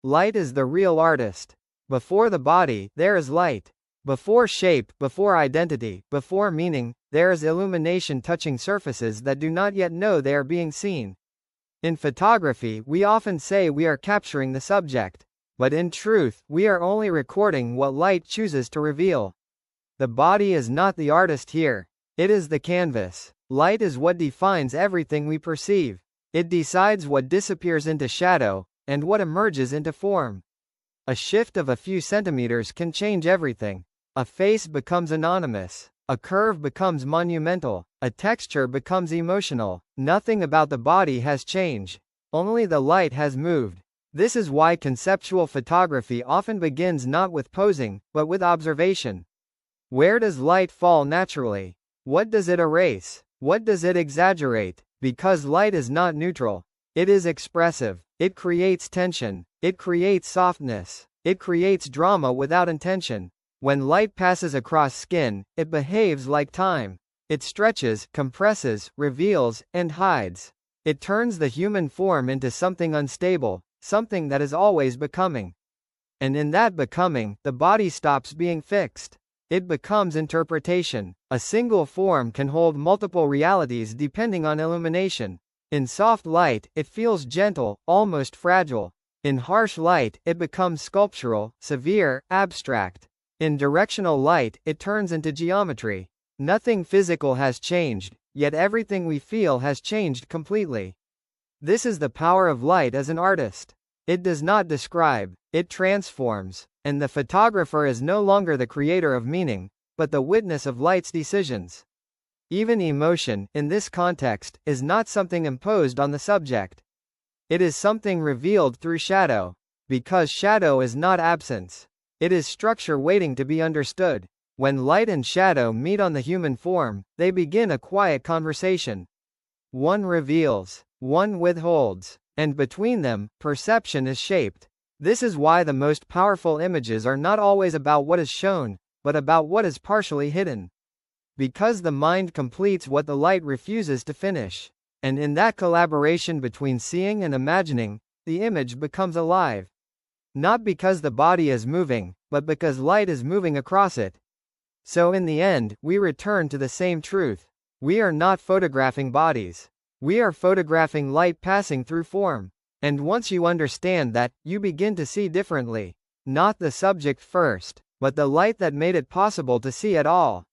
Light is the real artist. Before the body, there is light. Before shape, before identity, before meaning, there is illumination touching surfaces that do not yet know they are being seen. In photography, we often say we are capturing the subject. But in truth, we are only recording what light chooses to reveal. The body is not the artist here. It is the canvas. Light is what defines everything we perceive. It decides what disappears into shadow, and what emerges into form. A shift of a few centimeters can change everything. A face becomes anonymous. A curve becomes monumental. A texture becomes emotional. Nothing about the body has changed. Only the light has moved. This is why conceptual photography often begins not with posing, but with observation. Where does light fall naturally? What does it erase? What does it exaggerate? Because light is not neutral. It is expressive. It creates tension. It creates softness. It creates drama without intention. When light passes across skin, it behaves like time. It stretches, compresses, reveals, and hides. It turns the human form into something unstable, something that is always becoming. And in that becoming, the body stops being fixed. It becomes interpretation. A single form can hold multiple realities depending on illumination. In soft light, it feels gentle, almost fragile. In harsh light, it becomes sculptural, severe, abstract. In directional light, it turns into geometry. Nothing physical has changed, yet everything we feel has changed completely. This is the power of light as an artist. It does not describe, it transforms. And the photographer is no longer the creator of meaning, but the witness of light's decisions. Even emotion, in this context, is not something imposed on the subject. It is something revealed through shadow. Because shadow is not absence. It is structure waiting to be understood. When light and shadow meet on the human form, they begin a quiet conversation. One reveals, one withholds, and between them, perception is shaped. This is why the most powerful images are not always about what is shown, but about what is partially hidden. Because the mind completes what the light refuses to finish. And in that collaboration between seeing and imagining, the image becomes alive. Not because the body is moving, but because light is moving across it. So in the end, we return to the same truth. We are not photographing bodies. We are photographing light passing through form. And once you understand that, you begin to see differently. Not the subject first, but the light that made it possible to see at all.